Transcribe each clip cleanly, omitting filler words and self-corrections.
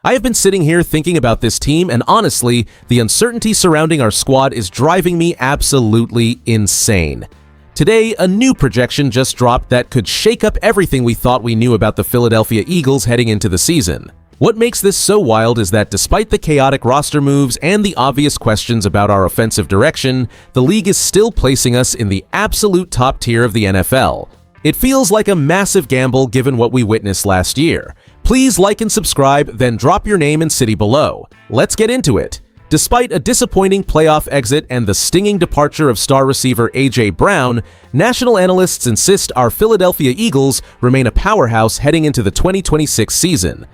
I have been sitting here thinking about this team, and honestly, the uncertainty surrounding our squad is driving me absolutely insane. Today, a new projection just dropped that could shake up everything we thought we knew about the Philadelphia Eagles heading into the season. What makes this so wild is that despite the chaotic roster moves and the obvious questions about our offensive direction, the league is still placing us in the absolute top tier of the NFL. It feels like a massive gamble given what we witnessed last year. Please like and subscribe, then drop your name and city below. Let's get into it. Despite a disappointing playoff exit and the stinging departure of star receiver A.J. Brown, national analysts insist our Philadelphia Eagles remain a powerhouse heading into the 2026 season.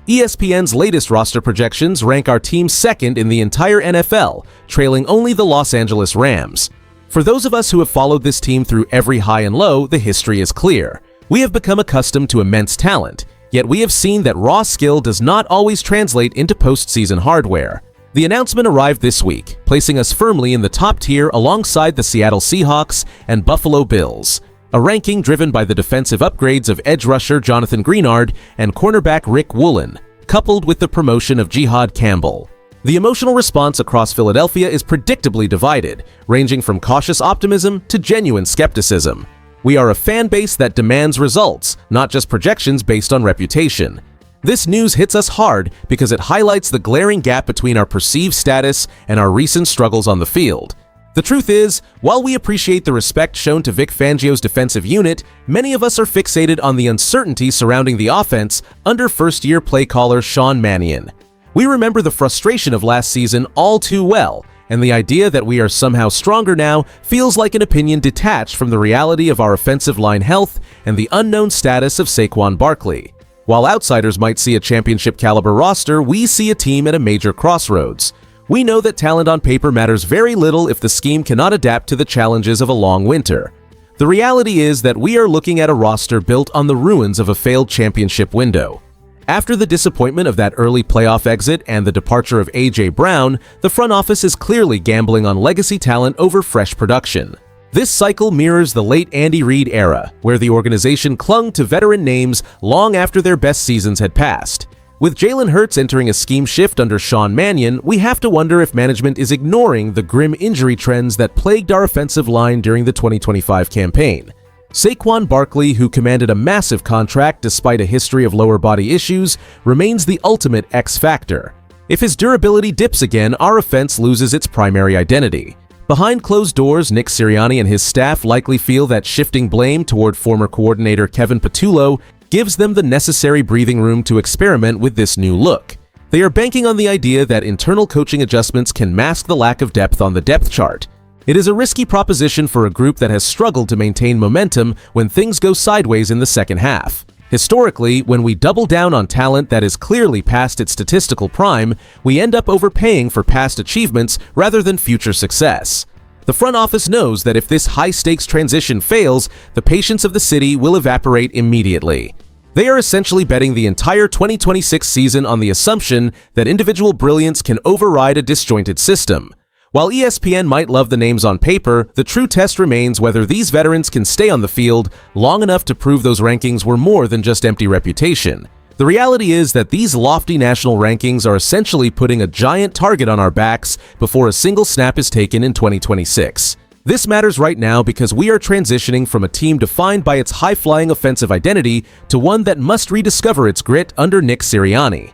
ESPN's latest roster projections rank our team second in the entire NFL, trailing only the Los Angeles Rams. For those of us who have followed this team through every high and low, the history is clear. We have become accustomed to immense talent, yet we have seen that raw skill does not always translate into postseason hardware. The announcement arrived this week, placing us firmly in the top tier alongside the Seattle Seahawks and Buffalo Bills, a ranking driven by the defensive upgrades of edge rusher Jonathan Greenard and cornerback Rick Woolen, coupled with the promotion of Jihad Campbell. The emotional response across Philadelphia is predictably divided, ranging from cautious optimism to genuine skepticism. We are a fan base that demands results, not just projections based on reputation. This news hits us hard because it highlights the glaring gap between our perceived status and our recent struggles on the field. The truth is, while we appreciate the respect shown to Vic Fangio's defensive unit, many of us are fixated on the uncertainty surrounding the offense under first-year play caller Sean Mannion. We remember the frustration of last season all too well, and the idea that we are somehow stronger now feels like an opinion detached from the reality of our offensive line health and the unknown status of Saquon Barkley. While outsiders might see a championship-caliber roster, we see a team at a major crossroads. We know that talent on paper matters very little if the scheme cannot adapt to the challenges of a long winter. The reality is that we are looking at a roster built on the ruins of a failed championship window. After the disappointment of that early playoff exit and the departure of A.J. Brown, the front office is clearly gambling on legacy talent over fresh production. This cycle mirrors the late Andy Reid era, where the organization clung to veteran names long after their best seasons had passed. With Jalen Hurts entering a scheme shift under Sean Mannion, we have to wonder if management is ignoring the grim injury trends that plagued our offensive line during the 2025 campaign. Saquon Barkley, who commanded a massive contract despite a history of lower body issues, remains the ultimate X factor. If his durability dips again, our offense loses its primary identity. Behind closed doors, Nick Sirianni and his staff likely feel that shifting blame toward former coordinator Kevin Patullo gives them the necessary breathing room to experiment with this new look. They are banking on the idea that internal coaching adjustments can mask the lack of depth on the depth chart. It is a risky proposition for a group that has struggled to maintain momentum when things go sideways in the second half. Historically, when we double down on talent that is clearly past its statistical prime, we end up overpaying for past achievements rather than future success. The front office knows that if this high-stakes transition fails, the patience of the city will evaporate immediately. They are essentially betting the entire 2026 season on the assumption that individual brilliance can override a disjointed system. While ESPN might love the names on paper, the true test remains whether these veterans can stay on the field long enough to prove those rankings were more than just empty reputation. The reality is that these lofty national rankings are essentially putting a giant target on our backs before a single snap is taken in 2026. This matters right now because we are transitioning from a team defined by its high-flying offensive identity to one that must rediscover its grit under Nick Sirianni.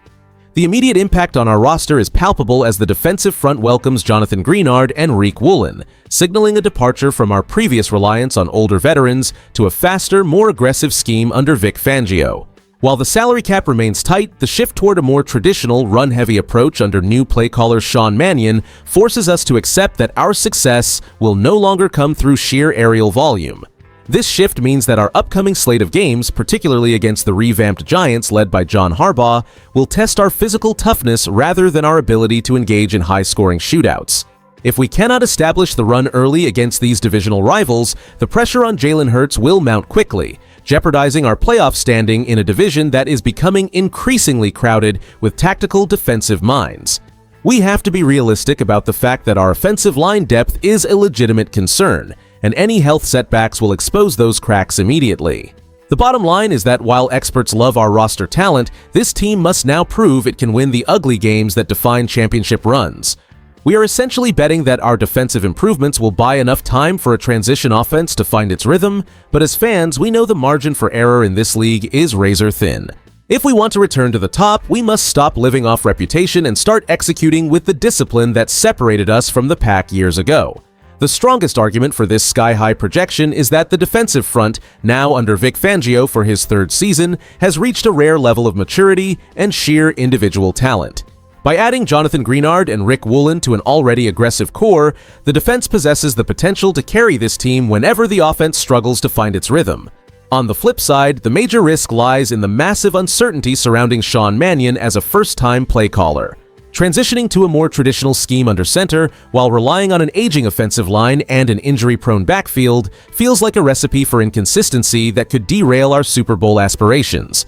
The immediate impact on our roster is palpable as the defensive front welcomes Jonathan Greenard and Rick Woolen, signaling a departure from our previous reliance on older veterans to a faster, more aggressive scheme under Vic Fangio. While the salary cap remains tight, the shift toward a more traditional, run-heavy approach under new play caller Sean Mannion forces us to accept that our success will no longer come through sheer aerial volume. This shift means that our upcoming slate of games, particularly against the revamped Giants led by John Harbaugh, will test our physical toughness rather than our ability to engage in high-scoring shootouts. If we cannot establish the run early against these divisional rivals, the pressure on Jalen Hurts will mount quickly, jeopardizing our playoff standing in a division that is becoming increasingly crowded with tactical defensive minds. We have to be realistic about the fact that our offensive line depth is a legitimate concern, and any health setbacks will expose those cracks immediately. The bottom line is that while experts love our roster talent, this team must now prove it can win the ugly games that define championship runs. We are essentially betting that our defensive improvements will buy enough time for a transition offense to find its rhythm, but as fans, we know the margin for error in this league is razor thin. If we want to return to the top, we must stop living off reputation and start executing with the discipline that separated us from the pack years ago. The strongest argument for this sky-high projection is that the defensive front, now under Vic Fangio for his third season, has reached a rare level of maturity and sheer individual talent. By adding Jonathan Greenard and Rick Woolen to an already aggressive core, the defense possesses the potential to carry this team whenever the offense struggles to find its rhythm. On the flip side, the major risk lies in the massive uncertainty surrounding Sean Mannion as a first-time play caller. Transitioning to a more traditional scheme under center while relying on an aging offensive line and an injury-prone backfield feels like a recipe for inconsistency that could derail our Super Bowl aspirations.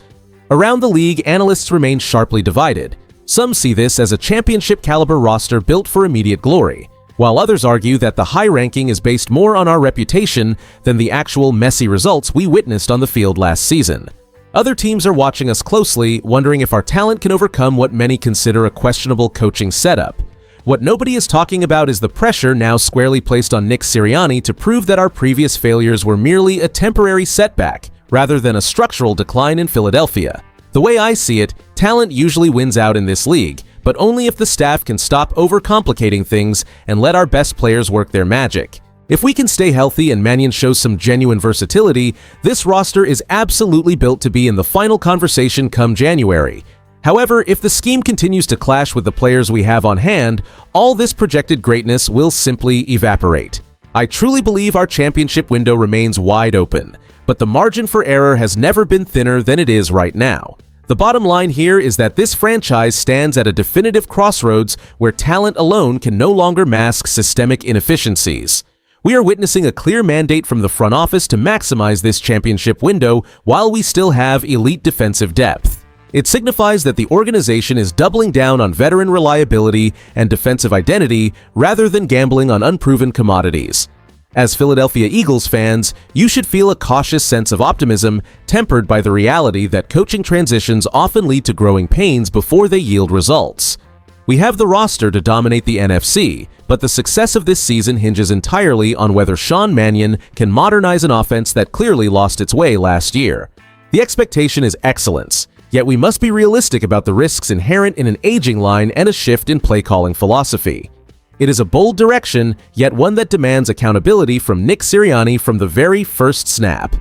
Around the league, analysts remain sharply divided. Some see this as a championship-caliber roster built for immediate glory, while others argue that the high ranking is based more on our reputation than the actual messy results we witnessed on the field last season. Other teams are watching us closely, wondering if our talent can overcome what many consider a questionable coaching setup. What nobody is talking about is the pressure now squarely placed on Nick Sirianni to prove that our previous failures were merely a temporary setback, rather than a structural decline in Philadelphia. The way I see it, talent usually wins out in this league, but only if the staff can stop overcomplicating things and let our best players work their magic. If we can stay healthy and Mannion shows some genuine versatility, this roster is absolutely built to be in the final conversation come January. However, if the scheme continues to clash with the players we have on hand, all this projected greatness will simply evaporate. I truly believe our championship window remains wide open, but the margin for error has never been thinner than it is right now. The bottom line here is that this franchise stands at a definitive crossroads where talent alone can no longer mask systemic inefficiencies. We are witnessing a clear mandate from the front office to maximize this championship window while we still have elite defensive depth. It signifies that the organization is doubling down on veteran reliability and defensive identity rather than gambling on unproven commodities. As Philadelphia Eagles fans, you should feel a cautious sense of optimism tempered by the reality that coaching transitions often lead to growing pains before they yield results. We have the roster to dominate the NFC, but the success of this season hinges entirely on whether Sean Mannion can modernize an offense that clearly lost its way last year. The expectation is excellence, yet we must be realistic about the risks inherent in an aging line and a shift in play-calling philosophy. It is a bold direction, yet one that demands accountability from Nick Sirianni from the very first snap.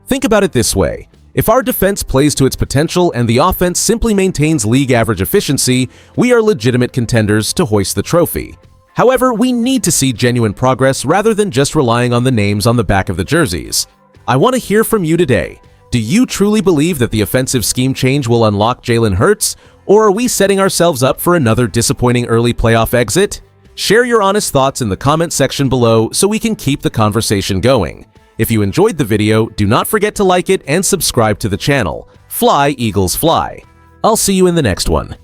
Think about it this way. If our defense plays to its potential and the offense simply maintains league average efficiency, we are legitimate contenders to hoist the trophy. However, we need to see genuine progress rather than just relying on the names on the back of the jerseys. I want to hear from you today. Do you truly believe that the offensive scheme change will unlock Jalen Hurts, or are we setting ourselves up for another disappointing early playoff exit? Share your honest thoughts in the comment section below so we can keep the conversation going. If you enjoyed the video, do not forget to like it and subscribe to the channel. Fly, Eagles, fly. I'll see you in the next one.